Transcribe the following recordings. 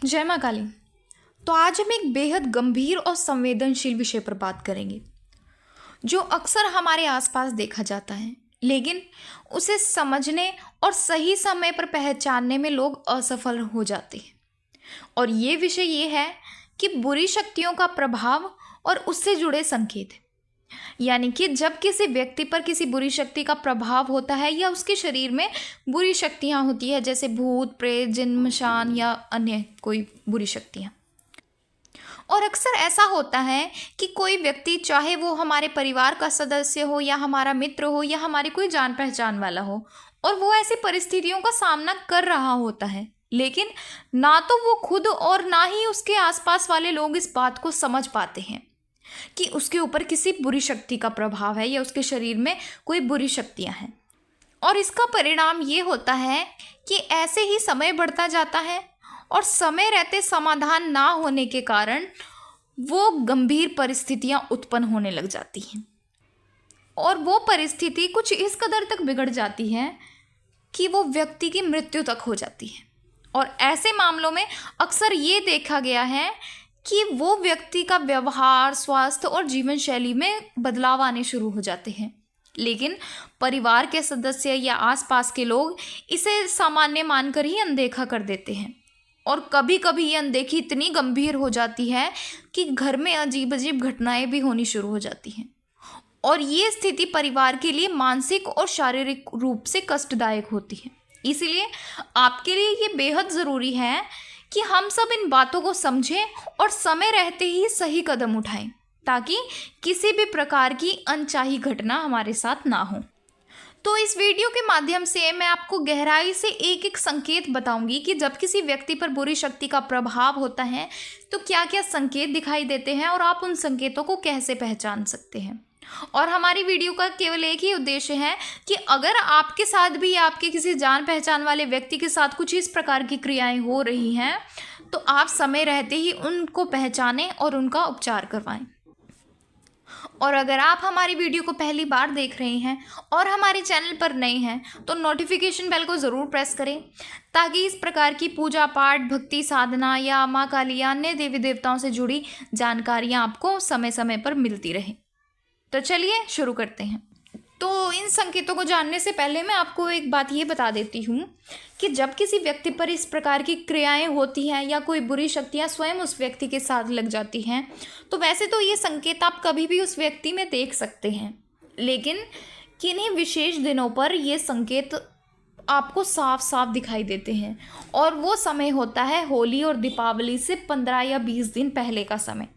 जय माँ काली। तो आज हम एक बेहद गंभीर और संवेदनशील विषय पर बात करेंगे जो अक्सर हमारे आसपास देखा जाता है, लेकिन उसे समझने और सही समय पर पहचानने में लोग असफल हो जाते हैं। और ये विषय ये है कि बुरी शक्तियों का प्रभाव और उससे जुड़े संकेत। यानी कि जब किसी व्यक्ति पर किसी बुरी शक्ति का प्रभाव होता है या उसके शरीर में बुरी शक्तियां होती है, जैसे भूत प्रेत जिन्न मशान या अन्य कोई बुरी शक्तियां। और अक्सर ऐसा होता है कि कोई व्यक्ति, चाहे वो हमारे परिवार का सदस्य हो या हमारा मित्र हो या हमारी कोई जान पहचान वाला हो, और वो ऐसी परिस्थितियों का सामना कर रहा होता है, लेकिन ना तो वो खुद और ना ही उसके आसपास वाले लोग इस बात को समझ पाते हैं कि उसके ऊपर किसी बुरी शक्ति का प्रभाव है या उसके शरीर में कोई बुरी शक्तियां हैं। और इसका परिणाम ये होता है कि ऐसे ही समय बढ़ता जाता है और समय रहते समाधान ना होने के कारण वो गंभीर परिस्थितियां उत्पन्न होने लग जाती हैं। और वो परिस्थिति कुछ इस कदर तक बिगड़ जाती है कि वो व्यक्ति की मृत्यु तक हो जाती है। और ऐसे मामलों में अक्सर ये देखा गया है कि वो व्यक्ति का व्यवहार, स्वास्थ्य और जीवन शैली में बदलाव आने शुरू हो जाते हैं, लेकिन परिवार के सदस्य या आसपास के लोग इसे सामान्य मानकर ही अनदेखा कर देते हैं। और कभी कभी ये अनदेखी इतनी गंभीर हो जाती है कि घर में अजीब अजीब घटनाएं भी होनी शुरू हो जाती हैं। और ये स्थिति परिवार के लिए मानसिक और शारीरिक रूप से कष्टदायक होती है। इसीलिए आपके लिए ये बेहद ज़रूरी है कि हम सब इन बातों को समझें और समय रहते ही सही कदम उठाएं, ताकि किसी भी प्रकार की अनचाही घटना हमारे साथ ना हो। तो इस वीडियो के माध्यम से मैं आपको गहराई से एक एक संकेत बताऊंगी कि जब किसी व्यक्ति पर बुरी शक्ति का प्रभाव होता है तो क्या क्या संकेत दिखाई देते हैं और आप उन संकेतों को कैसे पहचान सकते हैं। और हमारी वीडियो का केवल एक ही उद्देश्य है कि अगर आपके साथ भी या आपके किसी जान पहचान वाले व्यक्ति के साथ कुछ इस प्रकार की क्रियाएं हो रही हैं तो आप समय रहते ही उनको पहचानें और उनका उपचार करवाएं। और अगर आप हमारी वीडियो को पहली बार देख रहे हैं और हमारे चैनल पर नए हैं तो नोटिफिकेशन बेल को ज़रूर प्रेस करें, ताकि इस प्रकार की पूजा पाठ, भक्ति साधना या माँ काली या अन्य देवी देवताओं से जुड़ी जानकारियाँ आपको समय समय पर मिलती रहें। तो चलिए शुरू करते हैं। तो इन संकेतों को जानने से पहले मैं आपको एक बात ये बता देती हूँ कि जब किसी व्यक्ति पर इस प्रकार की क्रियाएं होती हैं या कोई बुरी शक्तियाँ स्वयं उस व्यक्ति के साथ लग जाती हैं, तो वैसे तो ये संकेत आप कभी भी उस व्यक्ति में देख सकते हैं, लेकिन किन्हीं विशेष दिनों पर ये संकेत आपको साफ साफ दिखाई देते हैं। और वो समय होता है होली और दीपावली से 15 या 20 दिन पहले का समय।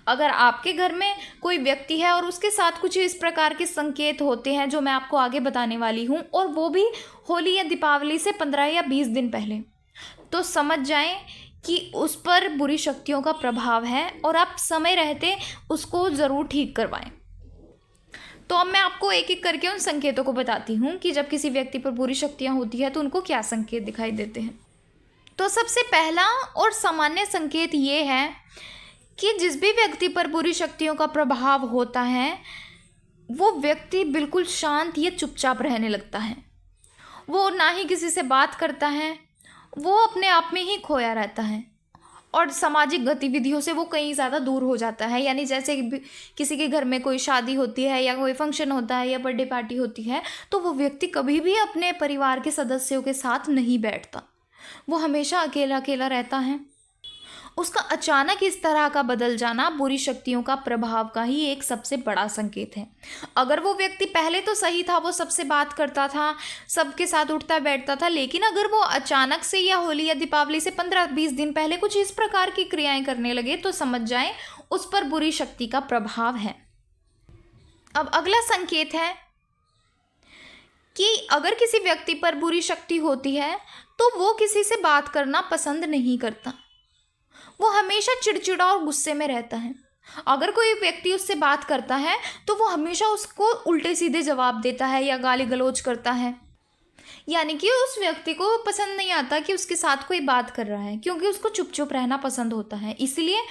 अगर आपके घर में कोई व्यक्ति है और उसके साथ कुछ इस प्रकार के संकेत होते हैं जो मैं आपको आगे बताने वाली हूँ, और वो भी होली या दीपावली से 15 या 20 दिन पहले, तो समझ जाएं कि उस पर बुरी शक्तियों का प्रभाव है और आप समय रहते उसको ज़रूर ठीक करवाएं। तो अब मैं आपको एक एक करके उन संकेतों को बताती हूँ कि जब किसी व्यक्ति पर बुरी शक्तियाँ होती है तो उनको क्या संकेत दिखाई देते हैं। तो सबसे पहला और सामान्य संकेत ये है कि जिस भी व्यक्ति पर बुरी शक्तियों का प्रभाव होता है वो व्यक्ति बिल्कुल शांत या चुपचाप रहने लगता है। वो ना ही किसी से बात करता है, वो अपने आप में ही खोया रहता है और सामाजिक गतिविधियों से वो कहीं ज़्यादा दूर हो जाता है। यानी जैसे किसी के घर में कोई शादी होती है या कोई फंक्शन होता है या बर्थडे पार्टी होती है तो वो व्यक्ति कभी भी अपने परिवार के सदस्यों के साथ नहीं बैठता, वो हमेशा अकेला अकेला रहता है। उसका अचानक इस तरह का बदल जाना बुरी शक्तियों का प्रभाव का ही एक सबसे बड़ा संकेत है। अगर वो व्यक्ति पहले तो सही था, वो सबसे बात करता था, सबके साथ उठता बैठता था, लेकिन अगर वो अचानक से या होली या दीपावली से 15-20 दिन पहले कुछ इस प्रकार की क्रियाएं करने लगे तो समझ जाएं उस पर बुरी शक्ति का प्रभाव है। अब अगला संकेत है कि अगर किसी व्यक्ति पर बुरी शक्ति होती है तो वो किसी से बात करना पसंद नहीं करता, वो हमेशा चिड़चिड़ा और गुस्से में रहता है। अगर कोई व्यक्ति उससे बात करता है तो वो हमेशा उसको उल्टे सीधे जवाब देता है या गाली गलौज करता है। यानी कि उस व्यक्ति को पसंद नहीं आता कि उसके साथ कोई बात कर रहा है, क्योंकि उसको चुप चुप रहना पसंद होता है। इसलिए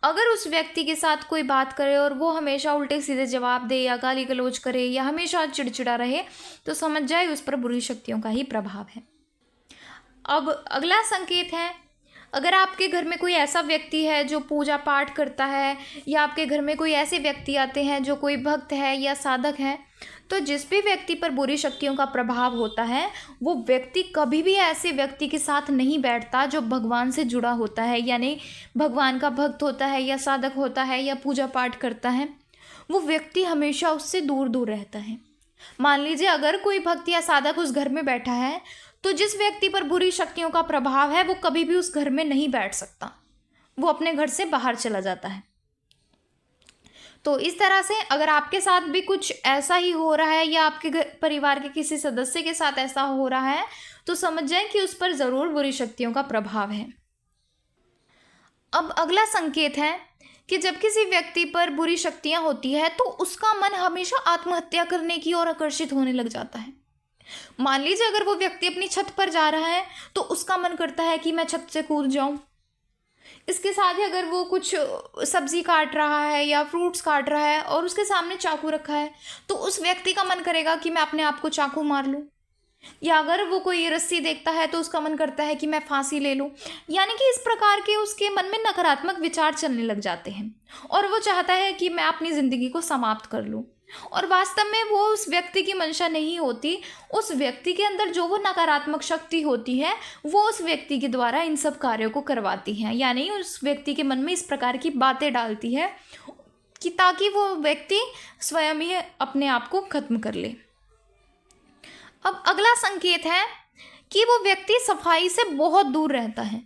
अगर उस व्यक्ति के साथ कोई बात करे और वो हमेशा उल्टे सीधे जवाब दे या गाली गलौज करे या हमेशा चिड़चिड़ा रहे तो समझ जाए उस पर बुरी शक्तियों का ही प्रभाव है। अब अगला संकेत है अगर आपके घर में कोई ऐसा व्यक्ति है जो पूजा पाठ करता है, या आपके घर में कोई ऐसे व्यक्ति आते हैं जो कोई भक्त है या साधक है, तो जिस भी व्यक्ति पर बुरी शक्तियों का प्रभाव होता है, वो व्यक्ति कभी भी ऐसे व्यक्ति के साथ नहीं बैठता जो भगवान से जुड़ा होता है, यानी भगवान का भक्त होता है या साधक होता है या पूजा पाठ करता है। वो व्यक्ति हमेशा उससे दूर दूर रहता है। मान लीजिए अगर कोई भक्त या साधक उस घर में बैठा है, तो जिस व्यक्ति पर बुरी शक्तियों का प्रभाव है वो कभी भी उस घर में नहीं बैठ सकता, वो अपने घर से बाहर चला जाता है। तो इस तरह से अगर आपके साथ भी कुछ ऐसा ही हो रहा है, या आपके घर परिवार के किसी सदस्य के साथ ऐसा हो रहा है, तो समझ जाएं कि उस पर ज़रूर बुरी शक्तियों का प्रभाव है। अब अगला संकेत है कि जब किसी व्यक्ति पर बुरी शक्तियां होती है तो उसका मन हमेशा आत्महत्या करने की ओर आकर्षित होने लग जाता है। मान लीजिए अगर वो व्यक्ति अपनी छत पर जा रहा है तो उसका मन करता है कि मैं छत से कूद जाऊं। इसके साथ ही अगर वो कुछ सब्जी काट रहा है या फ्रूट्स काट रहा है और उसके सामने चाकू रखा है, तो उस व्यक्ति का मन करेगा कि मैं अपने आप को चाकू मार लूं। या अगर वो कोई रस्सी देखता है तो उसका मन करता है कि मैं फांसी ले लूं। यानी कि इस प्रकार के उसके मन में नकारात्मक विचार चलने लग जाते हैं और वो चाहता है कि मैं अपनी ज़िंदगी को समाप्त कर लूं। और वास्तव में वो उस व्यक्ति की मंशा नहीं होती। उस व्यक्ति के अंदर जो वो नकारात्मक शक्ति होती है वो उस व्यक्ति के द्वारा इन सब कार्यों को करवाती है, यानी उस व्यक्ति के मन में इस प्रकार की बातें डालती है कि ताकि वो व्यक्ति स्वयं ही अपने आप को खत्म कर ले। अब अगला संकेत है कि वो व्यक्ति सफाई से बहुत दूर रहता है।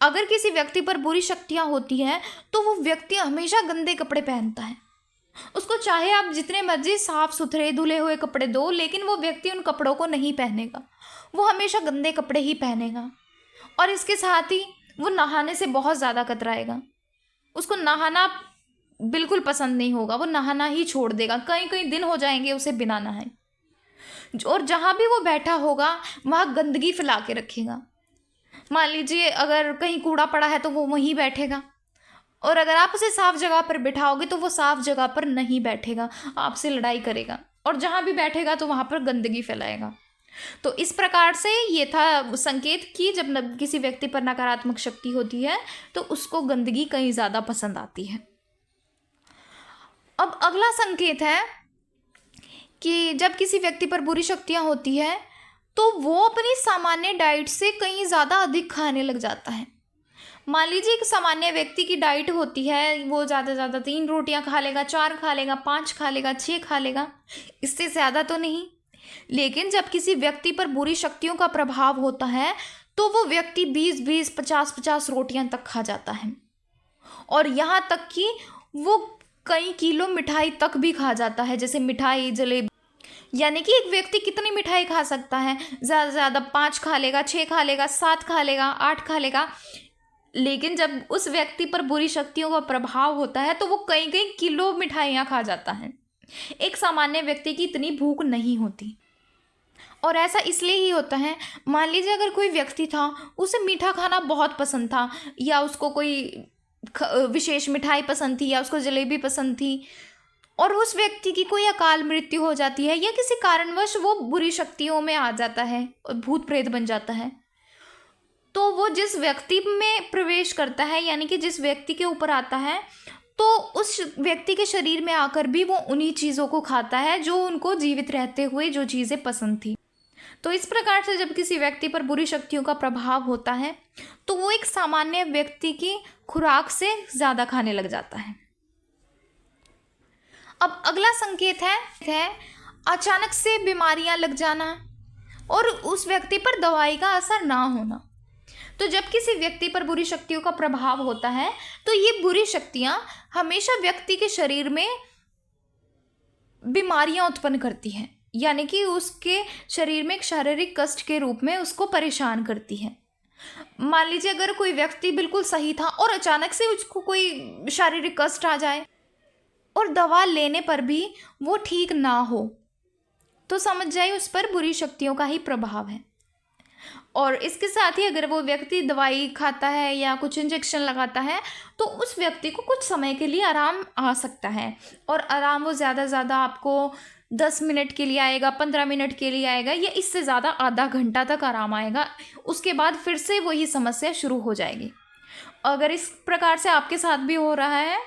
अगर किसी व्यक्ति पर बुरी शक्तियां होती हैं तो वो व्यक्ति हमेशा गंदे कपड़े पहनता है। उसको चाहे आप जितने मर्जी साफ सुथरे धुले हुए कपड़े दो, लेकिन वो व्यक्ति उन कपड़ों को नहीं पहनेगा, वो हमेशा गंदे कपड़े ही पहनेगा। और इसके साथ ही वो नहाने से बहुत ज़्यादा कतराएगा। उसको नहाना बिल्कुल पसंद नहीं होगा, वो नहाना ही छोड़ देगा। कई कई दिन हो जाएंगे उसे बिना नहाए। और जहाँ भी वो बैठा होगा वहाँ गंदगी फैला के रखेगा। मान लीजिए अगर कहीं कूड़ा पड़ा है तो वो वहीं बैठेगा, और अगर आप उसे साफ जगह पर बिठाओगे तो वो साफ जगह पर नहीं बैठेगा, आपसे लड़ाई करेगा, और जहाँ भी बैठेगा तो वहाँ पर गंदगी फैलाएगा। तो इस प्रकार से ये था संकेत कि जब किसी व्यक्ति पर नकारात्मक शक्ति होती है तो उसको गंदगी कहीं ज़्यादा पसंद आती है। अब अगला संकेत है कि जब किसी व्यक्ति पर बुरी शक्तियाँ होती है तो वो अपनी सामान्य डाइट से कहीं ज़्यादा अधिक खाने लग जाता है। मान लीजिए एक सामान्य व्यक्ति की डाइट होती है, वो ज़्यादा से ज़्यादा 3 रोटियां खा लेगा, 4 खा लेगा, 5 खा लेगा, 6 खा लेगा, इससे ज़्यादा तो नहीं। लेकिन जब किसी व्यक्ति पर बुरी शक्तियों का प्रभाव होता है तो वो व्यक्ति 20-20, 50-50 रोटियां तक खा जाता है, और यहाँ तक कि वो कई किलो मिठाई तक भी खा जाता है, जैसे मिठाई, जलेबी। यानी कि एक व्यक्ति कितनी मिठाई खा सकता है? ज़्यादा से ज़्यादा 5 खा लेगा, 6 खा लेगा, 7 खा लेगा, 8 खा लेगा। लेकिन जब उस व्यक्ति पर बुरी शक्तियों का प्रभाव होता है तो वो कई कई किलो मिठाइयाँ खा जाता है। एक सामान्य व्यक्ति की इतनी भूख नहीं होती, और ऐसा इसलिए ही होता है। मान लीजिए अगर कोई व्यक्ति था, उसे मीठा खाना बहुत पसंद था, या उसको कोई विशेष मिठाई पसंद थी, या उसको जलेबी पसंद थी, और उस व्यक्ति की कोई अकाल मृत्यु हो जाती है या किसी कारणवश वो बुरी शक्तियों में आ जाता है, भूत प्रेत बन जाता है, तो वो जिस व्यक्ति में प्रवेश करता है, यानी कि जिस व्यक्ति के ऊपर आता है, तो उस व्यक्ति के शरीर में आकर भी वो उन्हीं चीज़ों को खाता है जो उनको जीवित रहते हुए जो चीज़ें पसंद थी। तो इस प्रकार से जब किसी व्यक्ति पर बुरी शक्तियों का प्रभाव होता है तो वो एक सामान्य व्यक्ति की खुराक से ज़्यादा खाने लग जाता है। अब अगला संकेत है अचानक से बीमारियां लग जाना और उस व्यक्ति पर दवाई का असर ना होना। तो जब किसी व्यक्ति पर बुरी शक्तियों का प्रभाव होता है तो ये बुरी शक्तियां हमेशा व्यक्ति के शरीर में बीमारियां उत्पन्न करती हैं, यानी कि उसके शरीर में एक शारीरिक कष्ट के रूप में उसको परेशान करती है। मान लीजिए अगर कोई व्यक्ति बिल्कुल सही था और अचानक से उसको कोई शारीरिक कष्ट आ जाए और दवा लेने पर भी वो ठीक ना हो, तो समझ जाइए उस पर बुरी शक्तियों का ही प्रभाव है। और इसके साथ ही अगर वो व्यक्ति दवाई खाता है या कुछ इंजेक्शन लगाता है तो उस व्यक्ति को कुछ समय के लिए आराम आ सकता है, और आराम वो ज़्यादा आपको 10 मिनट के लिए आएगा, 15 मिनट के लिए आएगा, या इससे ज़्यादा आधा घंटा तक आराम आएगा। उसके बाद फिर से वही समस्या शुरू हो जाएगी। अगर इस प्रकार से आपके साथ भी हो रहा है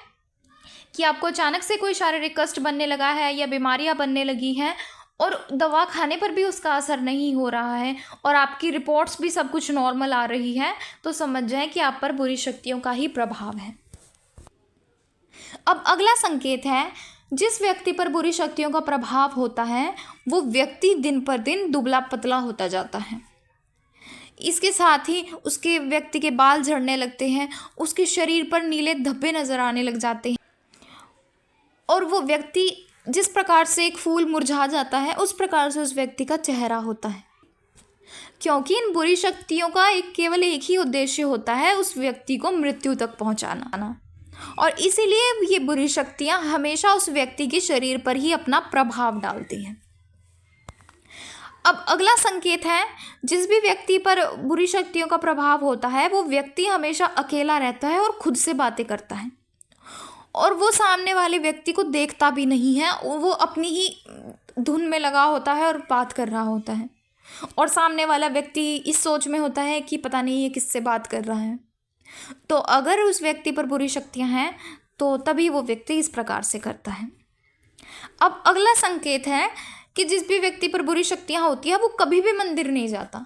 कि आपको अचानक से कोई शारीरिक कष्ट बनने लगा है या बीमारियां बनने लगी हैं और दवा खाने पर भी उसका असर नहीं हो रहा है और आपकी रिपोर्ट्स भी सब कुछ नॉर्मल आ रही है, तो समझ जाएं कि आप पर बुरी शक्तियों का ही प्रभाव है। अब अगला संकेत है, जिस व्यक्ति पर बुरी शक्तियों का प्रभाव होता है वो व्यक्ति दिन पर दिन दुबला पतला होता जाता है। इसके साथ ही उसके व्यक्ति के बाल झड़ने लगते हैं, उसके शरीर पर नीले धब्बे नजर आने लग जाते हैं और वो व्यक्ति जिस प्रकार से एक फूल मुरझा जाता है उस प्रकार से उस व्यक्ति का चेहरा होता है। क्योंकि इन बुरी शक्तियों का केवल एक ही उद्देश्य होता है, उस व्यक्ति को मृत्यु तक पहुंचाना, और इसीलिए ये बुरी शक्तियां हमेशा उस व्यक्ति के शरीर पर ही अपना प्रभाव डालती हैं। अब अगला संकेत है, जिस भी व्यक्ति पर बुरी शक्तियों का प्रभाव होता है वो व्यक्ति हमेशा अकेला रहता है और खुद से बातें करता है और वो सामने वाले व्यक्ति को देखता भी नहीं है, वो अपनी ही धुन में लगा होता है और बात कर रहा होता है और सामने वाला व्यक्ति इस सोच में होता है कि पता नहीं ये किससे बात कर रहा है। तो अगर उस व्यक्ति पर बुरी शक्तियां हैं तो तभी वो व्यक्ति इस प्रकार से करता है। अब अगला संकेत है कि जिस भी व्यक्ति पर बुरी शक्तियां होती है वो कभी भी मंदिर नहीं जाता,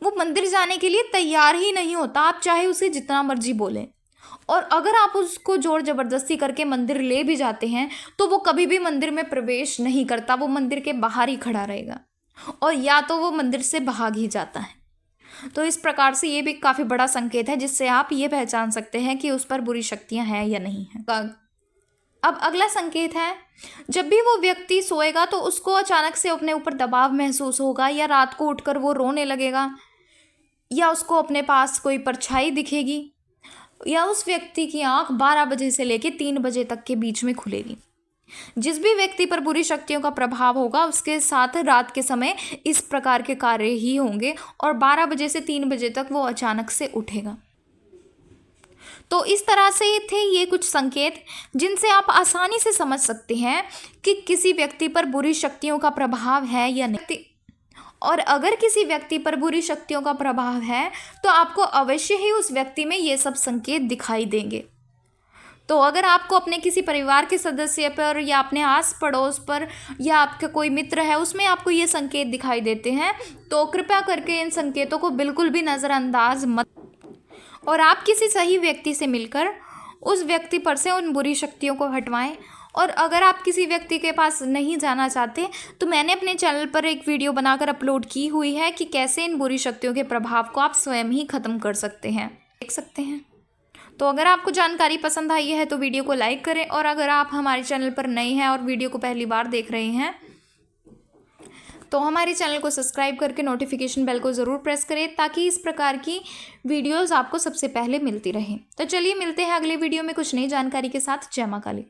वो मंदिर जाने के लिए तैयार ही नहीं होता, आप चाहे उसे जितना मर्जी बोलें। और अगर आप उसको जोर जबरदस्ती करके मंदिर ले भी जाते हैं तो वो कभी भी मंदिर में प्रवेश नहीं करता, वो मंदिर के बाहर ही खड़ा रहेगा और या तो वो मंदिर से भाग ही जाता है। तो इस प्रकार से ये भी काफ़ी बड़ा संकेत है जिससे आप ये पहचान सकते हैं कि उस पर बुरी शक्तियां हैं या नहीं हैं। अब अगला संकेत है, जब भी वो व्यक्ति सोएगा तो उसको अचानक से अपने ऊपर दबाव महसूस होगा, या रात को उठकर वो रोने लगेगा, या उसको अपने पास कोई परछाई दिखेगी, या उस व्यक्ति की आंख 12 बजे से लेकर 3 बजे तक के बीच में खुलेगी। जिस भी व्यक्ति पर बुरी शक्तियों का प्रभाव होगा उसके साथ रात के समय इस प्रकार के कार्य ही होंगे और 12 बजे से 3 बजे तक वो अचानक से उठेगा। तो इस तरह से थे ये कुछ संकेत जिनसे आप आसानी से समझ सकते हैं कि किसी व्यक्ति पर बुरी शक्तियों का प्रभाव है या नहीं। और अगर किसी व्यक्ति पर बुरी शक्तियों का प्रभाव है तो आपको अवश्य ही उस व्यक्ति में ये सब संकेत दिखाई देंगे। तो अगर आपको अपने किसी परिवार के सदस्य पर या अपने आस पड़ोस पर या आपका कोई मित्र है उसमें आपको ये संकेत दिखाई देते हैं तो कृपया करके इन संकेतों को बिल्कुल भी नज़रअंदाज मत, और आप किसी सही व्यक्ति से मिलकर उस व्यक्ति पर से उन बुरी शक्तियों को हटवाएं। और अगर आप किसी व्यक्ति के पास नहीं जाना चाहते तो मैंने अपने चैनल पर एक वीडियो बनाकर अपलोड की हुई है कि कैसे इन बुरी शक्तियों के प्रभाव को आप स्वयं ही ख़त्म कर सकते हैं, देख सकते हैं। तो अगर आपको जानकारी पसंद आई है तो वीडियो को लाइक करें, और अगर आप हमारे चैनल पर नए हैं और वीडियो को पहली बार देख रहे हैं तो हमारे चैनल को सब्सक्राइब करके नोटिफिकेशन बेल को ज़रूर प्रेस करें ताकि इस प्रकार की वीडियोस आपको सबसे पहले मिलती रहें। तो चलिए मिलते हैं अगले वीडियो में कुछ नई जानकारी के साथ। जय मां काली।